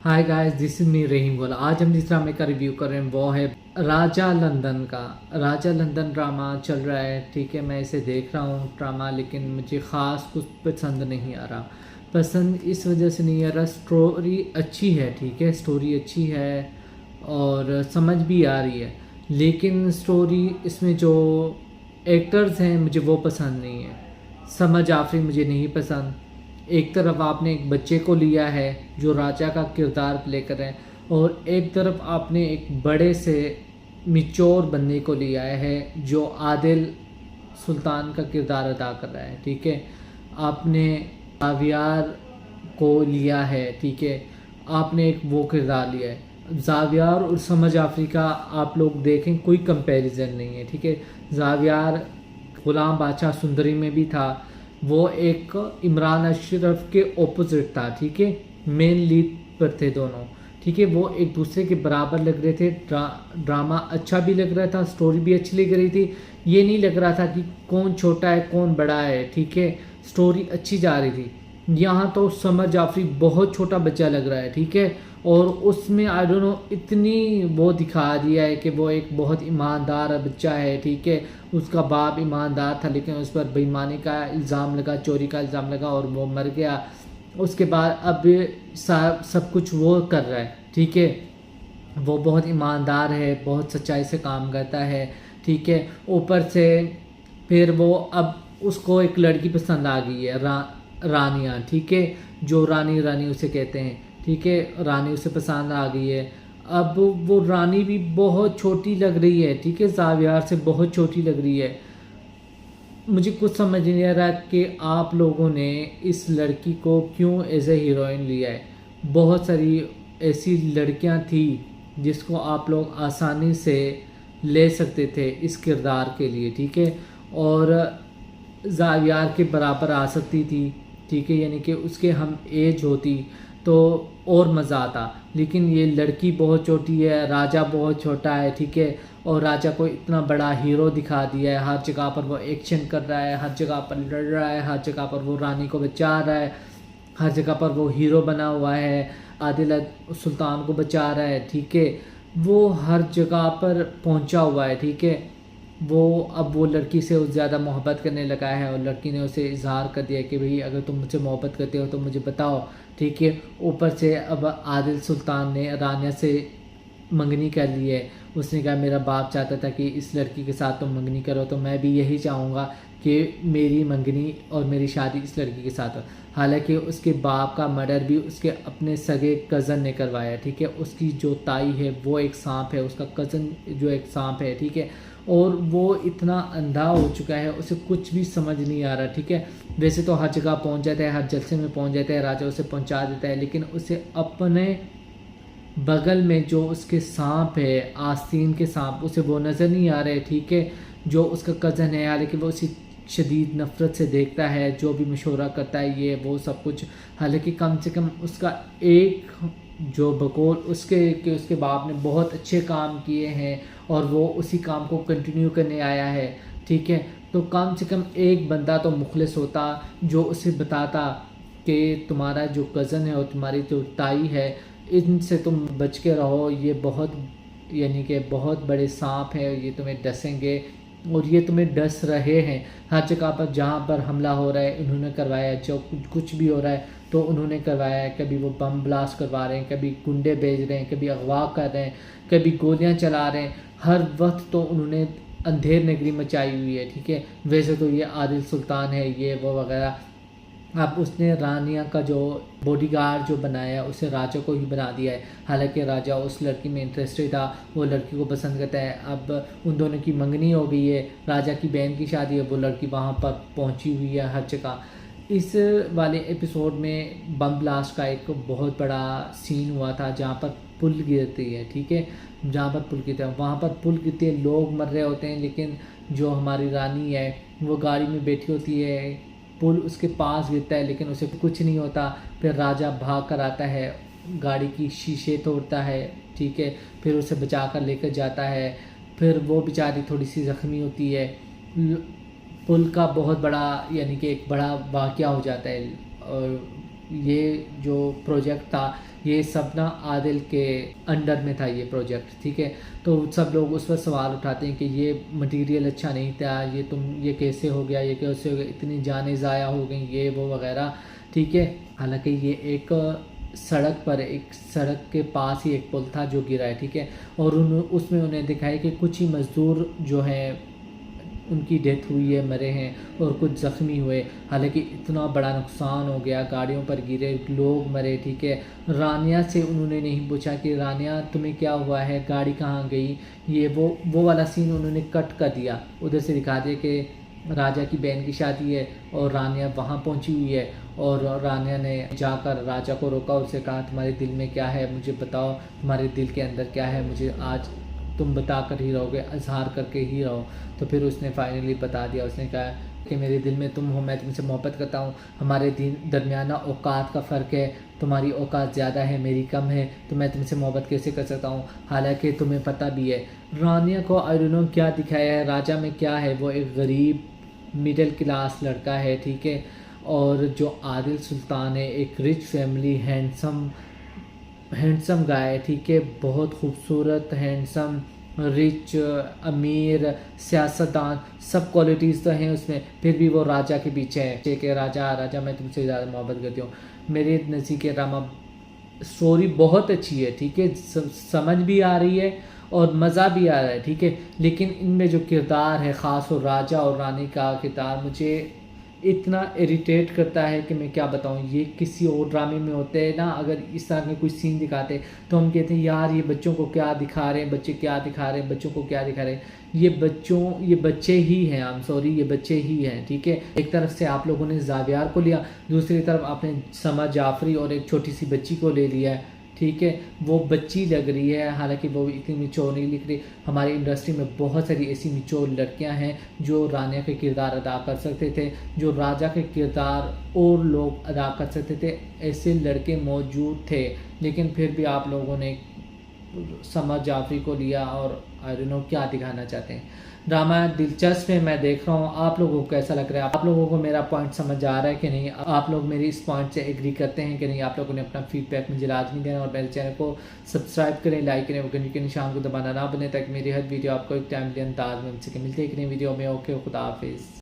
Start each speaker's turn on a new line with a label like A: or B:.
A: Hi guys, this is me Rahim Gola. आज हम जिस ड्रामे का रिव्यू कर रहे हैं वो है राजा लंदन का। राजा लंदन ड्रामा चल रहा है, ठीक है। मैं इसे देख रहा हूँ ड्रामा, लेकिन मुझे ख़ास कुछ पसंद नहीं आ रहा। पसंद इस वजह से नहीं आ रहा, स्टोरी अच्छी है, ठीक है, स्टोरी अच्छी है और समझ भी आ रही है, लेकिन स्टोरी इसमें जो एक्टर्स हैं मुझे वो पसंद नहीं है। समझ आफरी मुझे नहीं पसंद। एक तरफ आपने एक बच्चे को लिया है जो राजा का किरदार प्ले कर रहे हैं, और एक तरफ आपने एक बड़े से मिच्योर बंदे को लिया है जो आदिल सुल्तान का किरदार अदा कर रहा है, ठीक है। आपने जावियार को लिया है, ठीक है, आपने एक वो किरदार लिया है। जावियार और समझ आफरी का आप लोग देखें कोई कंपैरिजन नहीं है, ठीक है। जावियार गुलाम बादशाह सुंदरी में भी था, वो एक इमरान अशरफ के ओपोजिट था, ठीक है। मेन लीड पर थे दोनों, ठीक है। वो एक दूसरे के बराबर लग रहे थे। ड्रामा अच्छा भी लग रहा था, स्टोरी भी अच्छी लग रही थी। ये नहीं लग रहा था कि कौन छोटा है कौन बड़ा है, ठीक है। स्टोरी अच्छी जा रही थी। यहाँ तो समर जाफरी बहुत छोटा बच्चा लग रहा है, ठीक है। और उसमें आई डोंट नो इतनी वो दिखा दिया है कि वो एक बहुत ईमानदार बच्चा है, ठीक है। उसका बाप ईमानदार था, लेकिन उस पर बेईमानी का इल्ज़ाम लगा, चोरी का इल्ज़ाम लगा और वो मर गया। उसके बाद अब सब कुछ वो कर रहा है, ठीक है। वो बहुत ईमानदार है, बहुत सच्चाई से काम करता है, ठीक है। ऊपर से फिर वो अब उसको एक लड़की पसंद आ गई है, रानिया, ठीक है। जो रानी रानी उसे कहते हैं, ठीक है। रानी उसे पसंद आ गई है। अब वो रानी भी बहुत छोटी लग रही है, ठीक है, जावियार से बहुत छोटी लग रही है। मुझे कुछ समझ नहीं आ रहा कि आप लोगों ने इस लड़की को क्यों एज ए हीरोइन लिया है। बहुत सारी ऐसी लड़कियां थी जिसको आप लोग आसानी से ले सकते थे इस किरदार के लिए, ठीक है। और जावियार के बराबर आ सकती थी, ठीक है, यानी कि उसके हम एज होती तो और मज़ा आता। लेकिन ये लड़की बहुत छोटी है, राजा बहुत छोटा है, ठीक है। और राजा को इतना बड़ा हीरो दिखा दिया है, हर जगह पर वो एक्शन कर रहा है, हर जगह पर लड़ रहा है, हर जगह पर वो रानी को बचा रहा है, हर जगह पर वो हीरो बना हुआ है, आदिल सुल्तान को बचा रहा है, ठीक है। वो हर जगह पर पहुंचा हुआ है, ठीक है। वो अब वो लड़की से ज़्यादा मोहब्बत करने लगा है, और लड़की ने उसे इजहार कर दिया कि भाई अगर तुम मुझसे मोहब्बत करते हो तो मुझे बताओ, ठीक है। ऊपर से अब आदिल सुल्तान ने रानिया से मंगनी कर ली है। उसने कहा मेरा बाप चाहता था कि इस लड़की के साथ तुम मंगनी करो, तो मैं भी यही चाहूँगा कि मेरी मंगनी और मेरी शादी इस लड़की के साथ हो। हालांकि उसके बाप का मर्डर भी उसके अपने सगे कज़न ने करवाया, ठीक है। उसकी जो ताई है वो एक सांप है, उसका कज़न जो एक सांप है, ठीक है। और वो इतना अंधा हो चुका है, उसे कुछ भी समझ नहीं आ रहा, ठीक है। वैसे तो हर जगह पहुंच जाता है, हर जलसे में पहुंच जाता है, राजा उसे पहुंचा देता है, लेकिन उसे अपने बगल में जो उसके सांप है, आस्तीन के सांप, उसे वो नज़र नहीं आ रहे, ठीक है। जो उसका कज़न है, हालांकि वो उसी शदीद नफ़रत से देखता है, जो भी मशवरा करता है ये वो सब कुछ। हालांकि कम से कम उसका एक जो बकौल उसके कि उसके बाप ने बहुत अच्छे काम किए हैं और वो उसी काम को कंटिन्यू करने आया है, ठीक है। तो कम से कम एक बंदा तो मुखलिस होता जो उसे बताता कि तुम्हारा जो कज़न है और तुम्हारी जो ताई है, इनसे तुम बच के रहो, ये बहुत यानी कि बहुत बड़े सांप हैं, ये तुम्हें डसेंगे और ये तुम्हें डस रहे हैं। हर जगह पर जहाँ पर हमला हो रहा है इन्होंने करवाया, जो कुछ भी हो रहा है तो उन्होंने करवाया है। कभी वो बम ब्लास्ट करवा रहे हैं, कभी गुंडे भेज रहे हैं, कभी अगवा कर रहे हैं, कभी गोलियां चला रहे हैं। हर वक्त तो उन्होंने अंधेर नगरी मचाई हुई है, ठीक है। वैसे तो ये आदिल सुल्तान है, ये वो वगैरह। अब उसने रानिया का जो बॉडीगार्ड जो बनाया उसे राजा को ही बना दिया है। हालांकि राजा उस लड़की में इंटरेस्टेड था, वो लड़की को पसंद करता है। अब उन दोनों की मंगनी हो गई है, राजा की बहन की शादी है, वो लड़की वहाँ पर पहुँची हुई है हर जगह। इस वाले एपिसोड में बम ब्लास्ट का एक बहुत बड़ा सीन हुआ था जहाँ पर पुल गिरती है, ठीक है। जहाँ पर पुल गिरता है वहाँ पर पुल गिरती है, लोग मर रहे होते हैं, लेकिन जो हमारी रानी है वो गाड़ी में बैठी होती है, पुल उसके पास गिरता है लेकिन उसे कुछ नहीं होता। फिर राजा भाग कर आता है, गाड़ी की शीशे तोड़ता है, ठीक है। फिर उसे बचा कर लेकर जाता है। फिर वो बेचारी थोड़ी सी ज़ख्मी होती है। पुल का बहुत बड़ा यानी कि एक बड़ा वाक़या हो जाता है, और ये जो प्रोजेक्ट था ये सब ना आदिल के अंडर में था ये प्रोजेक्ट, ठीक है। तो सब लोग उस पर सवाल उठाते हैं कि ये मटेरियल अच्छा नहीं था, ये कैसे हो गया, ये कैसे हो गया, इतनी जानें ज़ाया हो गई, ये वो वगैरह, ठीक है। हालांकि ये एक सड़क के पास ही एक पुल था जो गिरा है, ठीक है। और उसमें उन्हें दिखाया कि कुछ ही मज़दूर जो हैं उनकी डेथ हुई है, मरे हैं, और कुछ ज़ख्मी हुए। हालांकि इतना बड़ा नुकसान हो गया, गाड़ियों पर गिरे, लोग मरे, ठीक है। रानिया से उन्होंने नहीं पूछा कि रानिया तुम्हें क्या हुआ है, गाड़ी कहाँ गई, ये वो वाला सीन उन्होंने कट कर दिया। उधर से दिखा दिया कि राजा की बहन की शादी है और रानिया वहाँ पहुँची हुई है, और रानिया ने जाकर राजा को रोका, उससे कहा तुम्हारे दिल में क्या है, मुझे बताओ, तुम्हारे दिल के अंदर क्या है, मुझे आज तुम बता कर ही रहोगे, इजहार करके ही रहो। तो फिर उसने फाइनली बता दिया, उसने कहा कि मेरे दिल में तुम हो, मैं तुमसे मोहब्बत करता हूँ, हमारे दरमियाना औकात का फ़र्क है, तुम्हारी औकात ज़्यादा है, मेरी कम है, तो मैं तुमसे मोहब्बत कैसे कर सकता हूँ, हालांकि तुम्हें पता भी है। रानिया को आई डोंट नो क्या दिखाया है, राजा में क्या है, वो एक गरीब मिडिल क्लास लड़का है, ठीक है। और जो आदिल सुल्तान है एक रिच फैमिली, हैंडसम गाय, ठीक है, बहुत खूबसूरत, हैंडसम, रिच, अमीर, सियासतदान, सब क्वालिटीज़ तो हैं उसमें, फिर भी वो राजा के पीछे है कि राजा राजा मैं तुमसे ज़्यादा मोहब्बत करती हूँ। मेरे नज़दीक ड्रामा स्टोरी बहुत अच्छी है, ठीक है, समझ भी आ रही है और मज़ा भी आ रहा है, ठीक है। लेकिन इनमें जो किरदार है ख़ास और राजा और रानी का किरदार मुझे इतना इरिटेट करता है कि मैं क्या बताऊं। ये किसी और ड्रामे में होते हैं ना, अगर इस तरह के कोई सीन दिखाते तो हम कहते हैं यार ये बच्चों को क्या दिखा रहे हैं, बच्चे क्या दिखा रहे हैं, बच्चों को क्या दिखा रहे हैं। ये बच्चे ही हैं, आई एम सॉरी, ये बच्चे ही हैं, ठीक है। एक तरफ से आप लोगों ने जावियार को लिया, दूसरी तरफ आपने समा जाफरी और एक छोटी सी बच्ची को ले लिया है, ठीक है। वो बच्ची लग रही है, हालांकि वो इतनी मिच्योर नहीं लिख रही। हमारी इंडस्ट्री में बहुत सारी ऐसी मिच्योर लड़कियां हैं जो रानिया के किरदार अदा कर सकते थे, जो राजा के किरदार और लोग अदा कर सकते थे, ऐसे लड़के मौजूद थे। लेकिन फिर भी आप लोगों ने समा जाफरी को लिया और आई डोंट नो क्या दिखाना चाहते हैं। ड्रामा दिलचस्प है, मैं देख रहा हूँ। आप लोगों को कैसा लग रहा है, आप लोगों को मेरा पॉइंट समझ आ रहा है कि नहीं, आप लोग मेरी इस पॉइंट से एग्री करते हैं कि नहीं। आप लोगों ने अपना फीडबैक मुझे लाजमी देना और मेरे चैनल को सब्सक्राइब करें, लाइक करें, वो घंटी के निशान को दबाना ना बने, ताकि मेरी हर वीडियो आपको एक टाइमली अंदाज में मिल सके। मिलते हैं एक नई वीडियो में, ओके, खुदा हाफिज़।